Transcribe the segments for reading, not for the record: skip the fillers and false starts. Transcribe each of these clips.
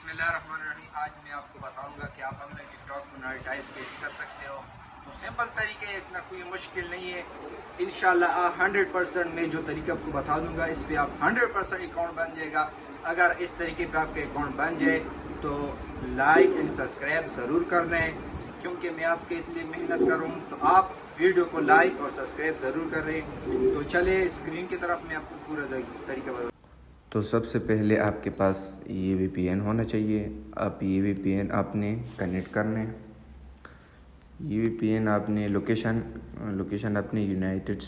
बिस्मिल्लाहिर्रहमानिर्रहीम। आज मैं आपको बताऊंगा कि आप अपने टिकटॉक को मोनेटाइज कैसे कर सकते हो। तो सिंपल तरीके है, इसमें कोई मुश्किल नहीं है। इंशाल्लाह 100% मैं जो तरीका आपको बता दूंगा, इस पर आप 100% अकाउंट बन जाएगा। अगर इस तरीके पे आपके अकाउंट बन जाए तो लाइक एंड सब्सक्राइब ज़रूर कर लें, क्योंकि मैं आपके लिए मेहनत करूँ तो आप वीडियो को लाइक और सब्सक्राइब ज़रूर कर रहे हैं। तो चले स्क्रीन की तरफ मैं आपको पूरा तरीका बता। तो सबसे पहले आपके पास ये VPN होना चाहिए। आप ये VPN आपने कनेक्ट करना है। ये VPN आपने लोकेशन अपने यूनाइटेड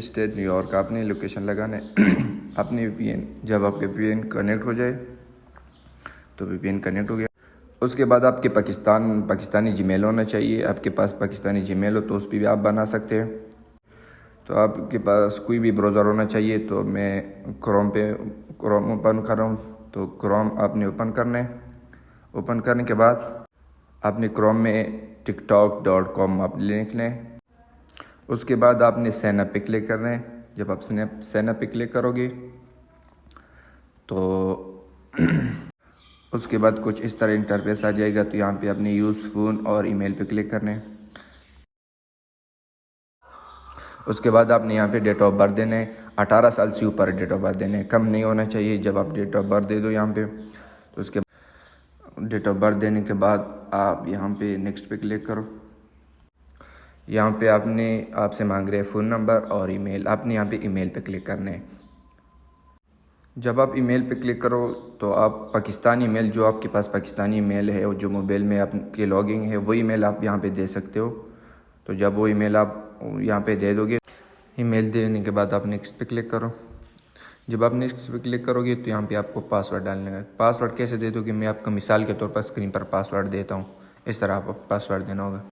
स्टेट न्यूयॉर्क आपने लोकेशन लगाना है। अपने VPN जब आपके VPN कनेक्ट हो जाए तो VPN कनेक्ट हो गया, उसके बाद आपके पाकिस्तानी जीमेल होना चाहिए। आपके पास पाकिस्तानी जीमेल हो तो उस पर भी आप बना सकते हैं। तो आपके पास कोई भी ब्राउज़र होना चाहिए। तो मैं क्रोम ओपन कर रहा हूँ। तो क्रोम आपने ओपन करना है। ओपन करने के बाद आपने क्रोम में tiktok.com आप लिख लें। उसके बाद आपने साइन अप पे क्लिक करना है। जब आप साइन अप पे क्लिक करोगे तो उसके बाद कुछ इस तरह इंटरफेस आ जाएगा। तो यहाँ पे अपने यूज़ फ़ोन और ईमेल पे क्लिक करना है। उसके बाद आपने यहाँ पे डेट ऑफ बर्थ देना है। 18 साल से ऊपर डेट ऑफ बर्थ देना है, कम नहीं होना चाहिए। जब आप डेट ऑफ बर्थ दे दो यहाँ पे, तो उसके डेट ऑफ बर्थ देने के बाद आप यहाँ पे नेक्स्ट पे क्लिक करो। यहाँ पे आपसे मांग रहे हैं फ़ोन नंबर और ईमेल। आपने यहाँ पे ईमेल पे क्लिक करना है। जब आप ईमेल पे क्लिक करो तो आप पाकिस्तानी ईमेल, जो आपके पास पाकिस्तानी ईमेल है और जो मोबाइल में आपके लॉगिंग है, वो ईमेल आप यहाँ पे दे सकते हो। तो जब वो ईमेल आप यहाँ पे दे दोगे, ईमेल देने के बाद आप नेक्स्ट पे क्लिक करो। जब आप नेक्स्ट पे क्लिक करोगे तो यहाँ पे आपको पासवर्ड डालना है। पासवर्ड कैसे दे दोगे, मैं आपको मिसाल के तौर पर स्क्रीन पर पासवर्ड देता हूँ। इस तरह आपको पासवर्ड देना होगा।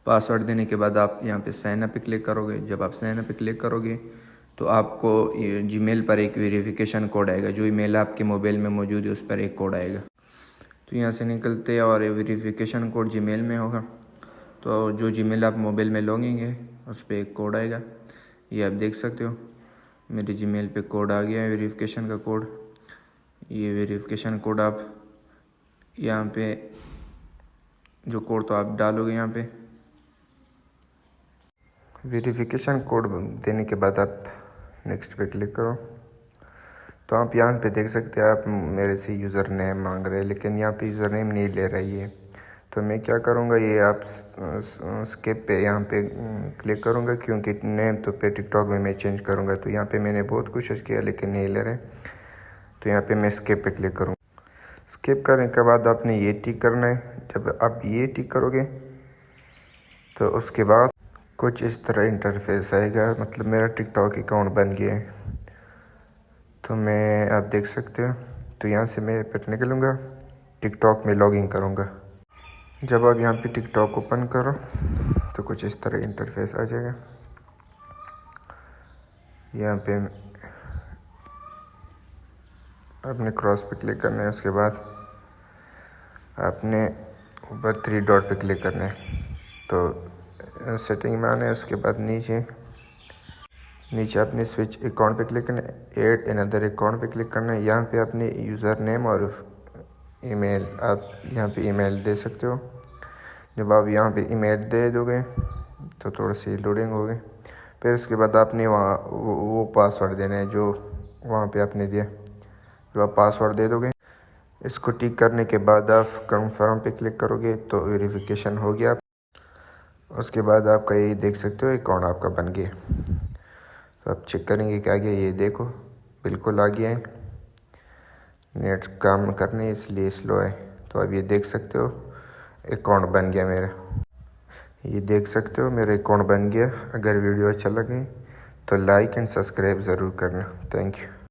पासवर्ड देने के बाद आप यहाँ पे साइन अप पे क्लिक करोगे। जब आप साइन अप पे क्लिक करोगे तो आपको जीमेल पर एक वेरिफिकेशन कोड आएगा। जो ईमेल आपके मोबाइल में मौजूद है उस पर एक कोड आएगा। तो यहाँ से निकलते हैं और वेरिफिकेशन कोड जीमेल में होगा। तो जो जीमेल आप मोबाइल में लॉगिंग उस पर एक कोड आएगा। ये आप देख सकते हो, मेरे जीमेल पे कोड आ गया है, वेरिफिकेशन का कोड। ये वेरिफिकेशन कोड आप यहाँ पे जो कोड तो आप डालोगे यहाँ पे। वेरिफिकेशन कोड देने के बाद आप नेक्स्ट पे क्लिक करो। तो आप यहाँ पे देख सकते हैं, आप मेरे से यूज़र नेम मांग रहे हैं, लेकिन यहाँ पे यूज़र नेम नहीं ले रही है। तो मैं क्या करूँगा, ये आप स्किप पे यहाँ पे क्लिक करूँगा, क्योंकि नेम तो पे टिकटॉक में मैं चेंज करूँगा। तो यहाँ पे मैंने बहुत कोशिश किया लेकिन नहीं ले रहे। तो यहाँ पे मैं स्किप पे क्लिक करूँगा। स्किप करने के बाद आपने ये टिक करना है। जब आप ये टिक करोगे तो उसके बाद कुछ इस तरह इंटरफेस आएगा, मतलब मेरा टिकटॉक अकाउंट बन गया है। तो मैं आप देख सकते हो। तो यहाँ से मैं फिर निकलूँगा, टिकटॉक में लॉगिन करूँगा। जब आप यहाँ पे टिकटॉक ओपन करो तो कुछ इस तरह इंटरफेस आ जाएगा। यहाँ पे आपने क्रॉस पे क्लिक करना है। उसके बाद आपने ऊपर 3 डॉट पे क्लिक करना है। तो सेटिंग में आना है। उसके बाद नीचे आपने स्विच अकाउंट पे क्लिक करना है, ऐड अनदर अकाउंट पे क्लिक करना है। यहाँ पे अपने यूज़र नेम और ईमेल, आप यहाँ पे ईमेल दे सकते हो। जब आप यहाँ पे ईमेल दे दोगे तो थोड़ी सी लोडिंग होगी। फिर उसके बाद आपने वहाँ वो पासवर्ड देना है जो वहाँ पे आपने दिया। जब आप पासवर्ड दे दोगे, इसको टिक करने के बाद आप कंफर्म पे क्लिक करोगे तो वेरिफिकेशन हो गया। उसके बाद आपका ये देख सकते हो अकाउंट आपका बन गया। तो आप चेक करेंगे कि आ गया। ये देखो बिल्कुल आ गया है। नेट काम करने इसलिए स्लो है। तो अब ये देख सकते हो अकाउंट बन गया मेरा। ये देख सकते हो मेरा अकाउंट बन गया। अगर वीडियो अच्छा लगे तो लाइक एंड सब्सक्राइब ज़रूर करना। Thank you.